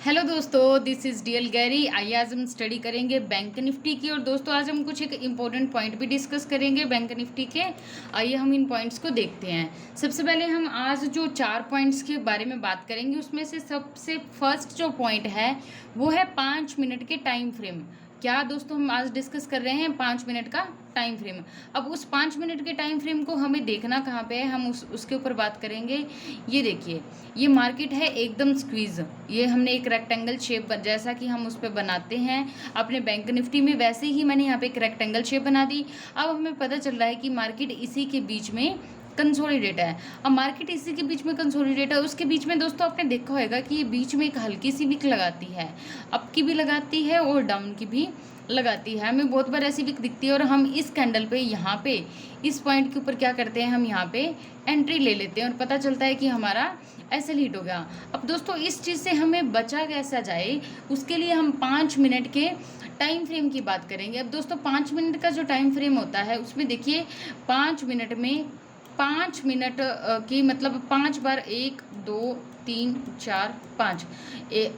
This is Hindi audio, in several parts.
हेलो दोस्तों, दिस इज़ डीएल गैरी। आइए आज हम स्टडी करेंगे बैंक निफ्टी की। और दोस्तों आज हम कुछ एक इम्पोर्टेंट पॉइंट भी डिस्कस करेंगे बैंक निफ्टी के। आइए हम इन पॉइंट्स को देखते हैं। सबसे पहले हम आज जो 4 पॉइंट्स के बारे में बात करेंगे उसमें से सबसे फर्स्ट जो पॉइंट है वो है 5 मिनट के टाइम फ्रेम। क्या दोस्तों हम आज डिस्कस कर रहे हैं 5 मिनट का टाइम फ्रेम। अब उस 5 मिनट के टाइम फ्रेम को हमें देखना कहाँ पे है, हम उसके ऊपर बात करेंगे। ये देखिए, ये मार्केट है एकदम स्क्वीज। ये हमने एक रेक्टेंगल शेप जैसा कि हम उस पर बनाते हैं अपने बैंक निफ्टी में, वैसे ही मैंने यहाँ पे एक रेक्टेंगल शेप बना दी। अब हमें पता चल रहा है कि मार्केट इसी के बीच में कंसोलिडेट है। अब मार्केट इसी के बीच में कंसोलिडेट है, उसके बीच में दोस्तों आपने देखा होगा कि ये बीच में एक हल्की सी विक लगाती है, अप की भी लगाती है और डाउन की भी लगाती है। हमें बहुत बार ऐसी विक दिखती है और हम इस कैंडल पे यहाँ पे इस पॉइंट के ऊपर क्या करते हैं, हम यहाँ पे एंट्री ले लेते हैं और पता चलता है कि हमारा एसएल हिट हो गया। अब दोस्तों इस चीज़ से हमें बचा कैसा जाए, उसके लिए हम 5 मिनट के टाइम फ्रेम की बात करेंगे। अब दोस्तों 5 मिनट का जो टाइम फ्रेम होता है उसमें देखिए 5 मिनट में 5 मिनट की मतलब 5 बार 1 2 3 4 5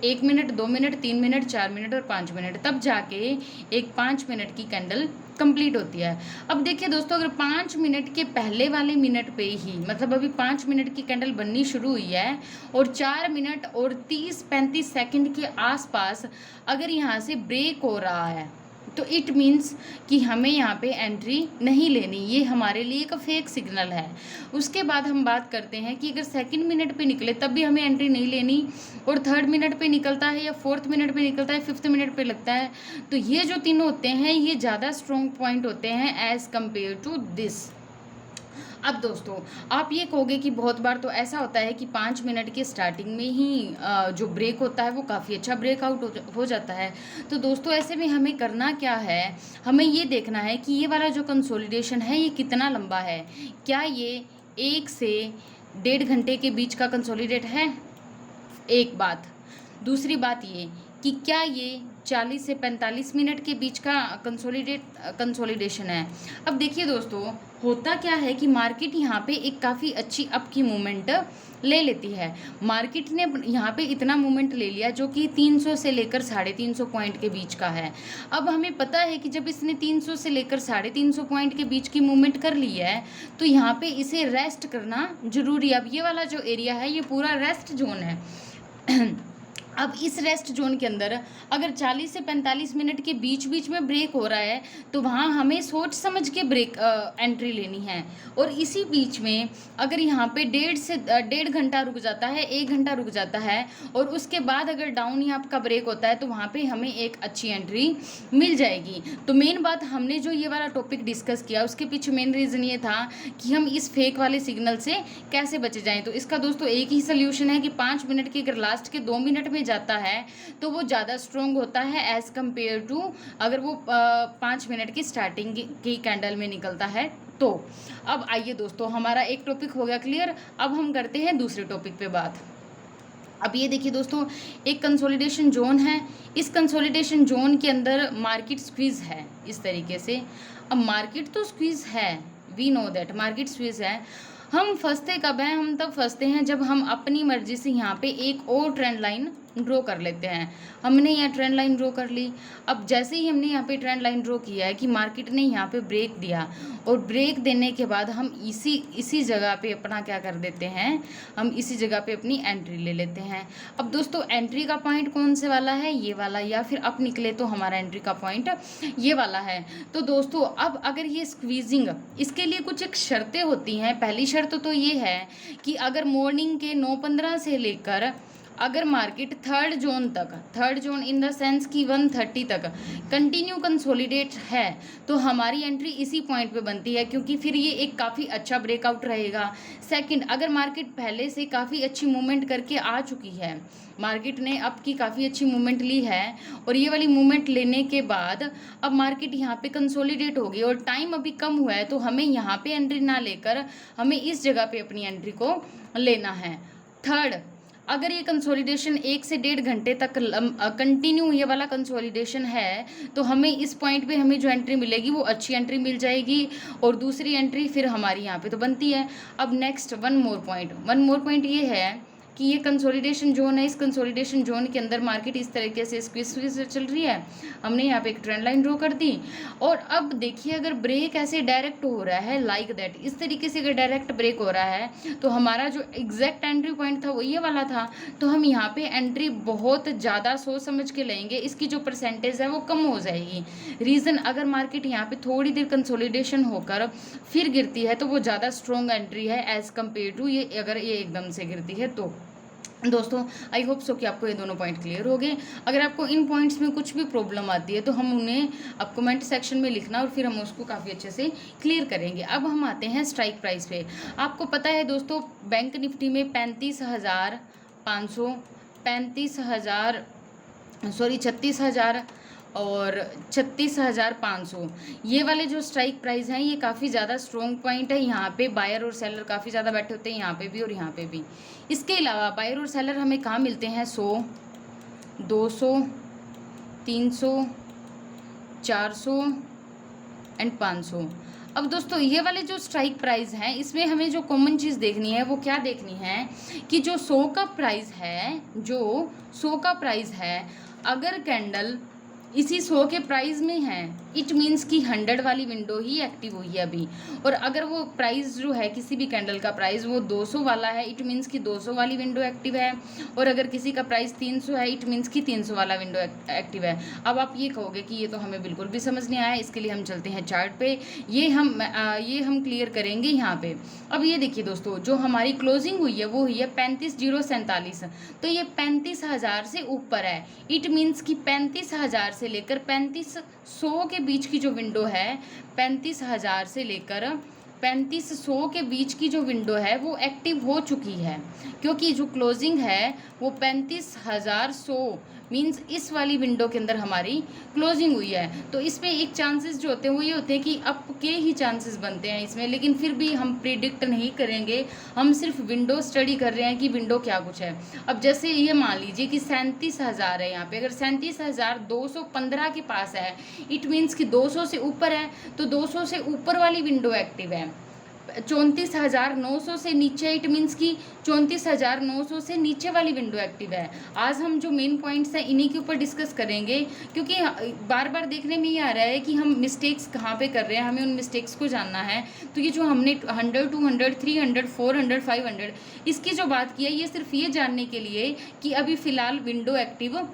1 मिनट 2 मिनट 3 मिनट 4 मिनट और 5 मिनट, तब जाके एक 5 मिनट की कैंडल कंप्लीट होती है। अब देखिए दोस्तों, अगर 5 मिनट के पहले वाले मिनट पे ही मतलब अभी 5 मिनट की कैंडल बननी शुरू हुई है और 4 मिनट और 30-35 सेकंड के आसपास अगर यहाँ से ब्रेक हो रहा है तो इट मीन्स कि हमें यहाँ पे एंट्री नहीं लेनी, ये हमारे लिए एक फेक सिग्नल है। उसके बाद हम बात करते हैं कि अगर सेकंड मिनट पे निकले तब भी हमें एंट्री नहीं लेनी, और थर्ड मिनट पे निकलता है या फोर्थ मिनट पे निकलता है, फिफ्थ मिनट पे लगता है, तो ये जो तीनों होते हैं ये ज़्यादा स्ट्रॉन्ग पॉइंट होते हैं एज़ कम्पेयर टू दिस। अब दोस्तों आप ये कहोगे कि बहुत बार तो ऐसा होता है कि 5 मिनट के स्टार्टिंग में ही जो ब्रेक होता है वो काफ़ी अच्छा ब्रेकआउट हो जाता है। तो दोस्तों ऐसे में हमें करना क्या है, हमें ये देखना है कि ये वाला जो कंसोलिडेशन है ये कितना लंबा है। क्या ये 1 से 1.5 घंटे के बीच का कंसोलिडेट है, एक बात। दूसरी बात ये कि क्या ये 40 से 45 मिनट के बीच का कंसोलिडेशन है। अब देखिए दोस्तों, होता क्या है कि मार्केट यहाँ पे एक काफ़ी अच्छी अप की मूवमेंट ले लेती है। मार्केट ने यहाँ पे इतना मूवमेंट ले लिया जो कि 300 से लेकर 350 पॉइंट के बीच का है। अब हमें पता है कि जब इसने 300 से लेकर 350 पॉइंट के बीच की मूवमेंट कर ली है तो यहाँ पे इसे रेस्ट करना जरूरी है। अब ये वाला जो एरिया है ये पूरा रेस्ट जोन है। अब इस रेस्ट जोन के अंदर अगर 40 से 45 मिनट के बीच बीच में ब्रेक हो रहा है तो वहाँ हमें सोच समझ के ब्रेक एंट्री लेनी है। और इसी बीच में अगर यहाँ पे 1.5 घंटा रुक जाता है, 1 घंटा रुक जाता है और उसके बाद अगर डाउन यहाँ आपका ब्रेक होता है तो वहाँ पे हमें एक अच्छी एंट्री मिल जाएगी। तो मेन बात हमने जो ये वाला टॉपिक डिस्कस किया उसके पीछे मेन रीज़न ये था कि हम इस फेक वाले सिग्नल से कैसे बचे जाएँ। तो इसका दोस्तों एक ही सोल्यूशन है कि 5 मिनट की अगर लास्ट के 2 मिनट में जाता है तो वो ज़्यादा स्ट्रॉन्ग होता है एज़ कम्पेयर टू अगर वो 5 मिनट की स्टार्टिंग की कैंडल में निकलता है तो। अब आइए दोस्तों, हमारा एक टॉपिक हो गया क्लियर, अब हम करते हैं दूसरे टॉपिक पे बात। अब ये देखिए दोस्तों, एक कंसोलिडेशन जोन है, इस कंसोलिडेशन जोन के अंदर मार्केट स्क्वीज़ है इस तरीके से। अब मार्केट तो स्क्वीज़ है, we know that market squeeze है। हम फंसते कब हैं, हम तब फंसते हैं जब हम अपनी मर्जी से यहाँ पे एक और ट्रेंड लाइन ड्रॉ कर लेते हैं। हमने यहाँ ट्रेंड लाइन ड्रॉ कर ली। अब जैसे ही हमने यहाँ पे ट्रेंड लाइन ड्रॉ किया है कि मार्केट ने यहाँ पे ब्रेक दिया और ब्रेक देने के बाद हम इसी जगह पे अपना क्या कर देते हैं, हम इसी जगह पे अपनी एंट्री ले लेते हैं। अब दोस्तों एंट्री का पॉइंट कौन से वाला है, ये वाला, या फिर अप निकले तो हमारा एंट्री का पॉइंट ये वाला है। तो दोस्तों अब अगर ये स्क्वीजिंग, इसके लिए कुछ एक शर्तें होती हैं। पहली शर्त तो ये है कि अगर मॉर्निंग के 9:15 से लेकर अगर market third zone in the sense कि 130 तक कंटिन्यू कंसोलिडेट है तो हमारी एंट्री इसी पॉइंट पे बनती है, क्योंकि फिर ये एक काफ़ी अच्छा ब्रेकआउट रहेगा। सेकंड, अगर मार्केट पहले से काफ़ी अच्छी मूवमेंट करके आ चुकी है, मार्केट ने अप की काफ़ी अच्छी मूवमेंट ली है और ये वाली मूवमेंट लेने के बाद अब मार्केट यहाँ पे कंसोलिडेट हो गई और टाइम अभी कम हुआ है, तो हमें यहाँ पे एंट्री ना लेकर हमें इस जगह पे अपनी एंट्री को लेना है। थर्ड, अगर ये कंसोलिडेशन 1 से 1.5 घंटे तक कंटिन्यू ये वाला कंसोलिडेशन है तो हमें इस पॉइंट पे हमें जो एंट्री मिलेगी वो अच्छी एंट्री मिल जाएगी और दूसरी एंट्री फिर हमारी यहाँ पे तो बनती है। अब नेक्स्ट वन मोर पॉइंट ये है कि ये कंसोलिडेशन जोन है, इस कंसोलिडेशन जोन के अंदर मार्केट इस तरीके से स्क्विज चल रही है। हमने यहाँ पे एक ट्रेंड लाइन ड्रॉ कर दी और अब देखिए अगर ब्रेक ऐसे डायरेक्ट हो रहा है लाइक दैट, इस तरीके से अगर डायरेक्ट ब्रेक हो रहा है तो हमारा जो एग्जैक्ट एंट्री पॉइंट था वो ये वाला था। तो हम यहाँ पे एंट्री बहुत ज़्यादा सोच समझ के लेंगे, इसकी जो परसेंटेज है वो कम हो जाएगी। रीज़न, अगर मार्केट यहाँ पे थोड़ी देर कंसोलिडेशन होकर फिर गिरती है तो वो ज़्यादा स्ट्रॉन्ग एंट्री है एज़ कम्पेयर टू ये अगर ये एकदम से गिरती है तो। दोस्तों आई होप सो कि आपको ये दोनों पॉइंट क्लियर हो गए। अगर आपको इन पॉइंट्स में कुछ भी प्रॉब्लम आती है तो हम उन्हें आप कमेंट सेक्शन में लिखना और फिर हम उसको काफ़ी अच्छे से क्लियर करेंगे। अब हम आते हैं स्ट्राइक प्राइस पे। आपको पता है दोस्तों बैंक निफ्टी में 36,000 और 36,500 ये वाले जो स्ट्राइक प्राइस हैं ये काफ़ी ज़्यादा स्ट्रॉन्ग पॉइंट है। यहाँ पे बायर और सेलर काफ़ी ज़्यादा बैठे होते हैं, यहाँ पे भी और यहाँ पे भी। इसके अलावा बायर और सेलर हमें कहाँ मिलते हैं? 100, 200, 300, 400 एंड 500। अब दोस्तों ये वाले जो स्ट्राइक प्राइस हैं इसमें हमें जो कॉमन चीज़ देखनी है वो क्या देखनी है कि जो 100 का प्राइस है, अगर कैंडल इसी 100 के प्राइस में है इट मीन्स कि 100 वाली विंडो ही एक्टिव हुई है अभी। और अगर वो प्राइस जो है किसी भी कैंडल का प्राइस वो 200 वाला है इट मीन्स कि 200 वाली विंडो एक्टिव है। और अगर किसी का प्राइस 300 है इट मीन्स कि 300 वाला विंडो एक्टिव है। अब आप ये कहोगे कि ये तो हमें बिल्कुल भी समझ नहीं आया, इसके लिए हम चलते हैं चार्ट पे, ये हम क्लियर करेंगे यहाँ पे। अब ये देखिए दोस्तों जो हमारी क्लोजिंग हुई है वो हुई है 35,047, तो ये 35,000 से ऊपर है। इट मीन्स कि 35,000 से लेकर 3500 के बीच की जो विंडो है, 35,000 से लेकर 3500 के बीच की जो विंडो है वो एक्टिव हो चुकी है, क्योंकि जो क्लोजिंग है वो 35,100 मीन्स इस वाली विंडो के अंदर हमारी क्लोजिंग हुई है। तो इसमें एक चांसेस जो होते हैं वो ये होते हैं कि अप के ही चांसेस बनते हैं इसमें, लेकिन फिर भी हम प्रिडिक्ट नहीं करेंगे, हम सिर्फ विंडो स्टडी कर रहे हैं कि विंडो क्या कुछ है। अब जैसे ये मान लीजिए कि 37,000 है यहाँ पे, अगर 37,215 के पास है इट मीन्स कि 200 से ऊपर है, तो 200 से ऊपर वाली विंडो एक्टिव है। 34,900 से नीचे इट मीन्स कि 34,900 से नीचे वाली विंडो एक्टिव है। आज हम जो मेन पॉइंट्स हैं इन्हीं के ऊपर डिस्कस करेंगे, क्योंकि बार बार देखने में ये आ रहा है कि हम मिस्टेक्स कहाँ पे कर रहे हैं, हमें उन मिस्टेक्स को जानना है। तो ये जो हमने 100, 200, 300, 400, 500 इसकी जो बात की है ये सिर्फ ये जानने के लिए कि अभी फ़िलहाल विंडो एक्टिव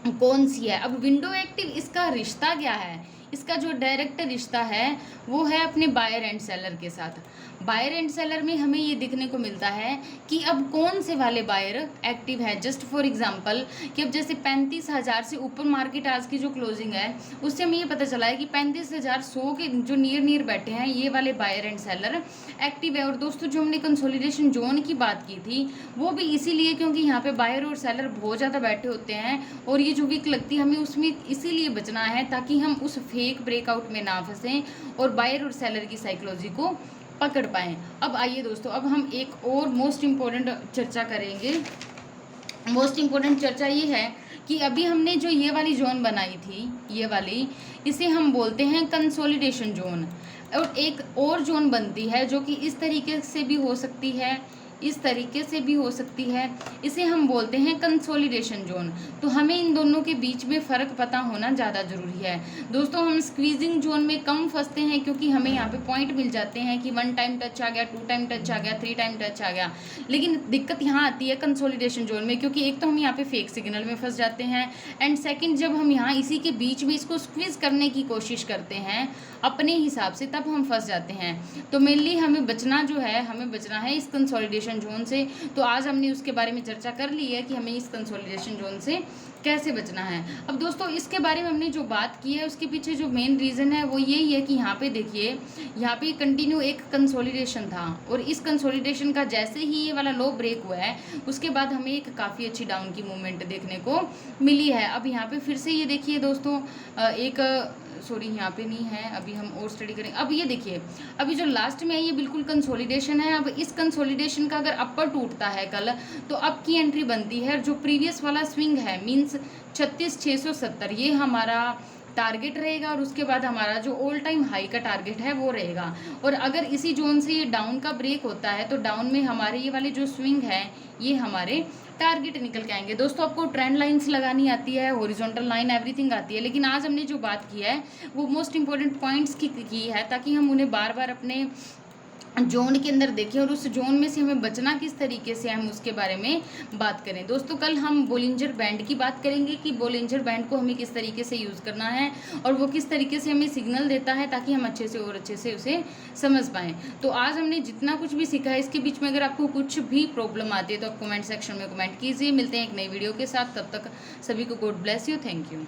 कौन सी है। अब विंडो एक्टिव इसका रिश्ता क्या है? इसका जो डायरेक्ट रिश्ता है वो है अपने बायर एंड सेलर के साथ। बायर एंड सेलर में हमें ये देखने को मिलता है कि अब कौन से वाले बायर एक्टिव है। जस्ट फॉर एग्जांपल कि अब जैसे 35,000 से ऊपर मार्केट आज की जो क्लोजिंग है उससे हमें ये पता चला है कि 35,100 के जो नियर बैठे हैं ये वाले बायर एंड सेलर एक्टिव है। और दोस्तों जो हमने कंसोलिडेशन जोन की बात की थी वो भी इसीलिए क्योंकि यहाँ पे बायर और सेलर बहुत ज़्यादा बैठे होते हैं और ये जो वीक लगती है हमें उसमें इसीलिए बचना है ताकि हम उस फेक ब्रेकआउट में ना फंसें और बायर और सेलर की साइकोलॉजी को पकड़ पाएँ। अब आइए दोस्तों अब हम एक और मोस्ट इम्पोर्टेंट चर्चा करेंगे। मोस्ट इम्पोर्टेंट चर्चा ये है कि अभी हमने जो ये वाली जोन बनाई थी ये वाली, इसे हम बोलते हैं कंसोलिडेशन जोन। और एक और जोन बनती है जो कि इस तरीके से भी हो सकती है, इस तरीके से भी हो सकती है, इसे हम बोलते हैं कंसोलिडेशन जोन। तो हमें इन दोनों के बीच में फ़र्क पता होना ज़्यादा ज़रूरी है। दोस्तों हम स्क्वीजिंग जोन में कम फंसते हैं क्योंकि हमें यहाँ पे पॉइंट मिल जाते हैं कि 1 टाइम टच आ गया, 2 टाइम टच आ गया, 3 टाइम टच आ गया। लेकिन दिक्कत यहाँ आती है कंसोलिडेशन जोन में, क्योंकि एक तो हम यहाँ पे फेक सिग्नल में फंस जाते हैं एंड सेकेंड जब हम यहाँ इसी के बीच में इसको स्क्वीज करने की कोशिश करते हैं अपने हिसाब से तब हम फंस जाते हैं। तो मेनली हमें बचना जो है, हमें बचना है इस कंसोलिडेशन जोन से। तो आज हमने उसके बारे में चर्चा कर ली है कि हमें इस कंसोलिडेशन जोन से कैसे बचना है। अब दोस्तों इसके बारे में हमने जो बात की है उसके पीछे जो मेन रीज़न है वो यही है कि यहाँ पे देखिए यहाँ पे कंटिन्यू एक कंसोलिडेशन था और इस कंसोलिडेशन का जैसे ही ये वाला लो ब्रेक हुआ है उसके बाद हमें एक काफ़ी अच्छी डाउन की मूवमेंट देखने को मिली है। अब यहाँ पे फिर से ये देखिए दोस्तों सॉरी यहाँ पे नहीं है, अभी हम और स्टडी करें। अब ये देखिए अभी जो लास्ट में है ये बिल्कुल कंसोलिडेशन है। अब इस कंसोलिडेशन का अगर अपर टूटता है कल तो अब की एंट्री बनती है। जो प्रीवियस वाला स्विंग है मीन्स 36,670 ये हमारा टारगेट रहेगा और उसके बाद हमारा जो ऑल टाइम हाई का टारगेट है वो रहेगा। और अगर इसी जोन से ये डाउन का ब्रेक होता है तो डाउन में हमारे ये वाले जो स्विंग है ये हमारे टारगेट निकल के आएंगे। दोस्तों आपको ट्रेंड लाइंस लगानी आती है, हॉरिजॉन्टल लाइन एवरीथिंग आती है, लेकिन आज हमने जो बात की है वो मोस्ट इंपॉर्टेंट पॉइंट्स की है ताकि हम उन्हें बार बार अपने जोन के अंदर देखें और उस जोन में से हमें बचना किस तरीके से हम उसके बारे में बात करें। दोस्तों कल हम बोलिंजर बैंड की बात करेंगे कि बोलिंजर बैंड को हमें किस तरीके से यूज़ करना है और वो किस तरीके से हमें सिग्नल देता है ताकि हम अच्छे से और अच्छे से उसे समझ पाएँ। तो आज हमने जितना कुछ भी सीखा है इसके बीच में अगर आपको कुछ भी प्रॉब्लम आती है तो आप कमेंट सेक्शन में कमेंट कीजिए। मिलते हैं एक नई वीडियो के साथ, तब तक सभी को God bless you, thank you.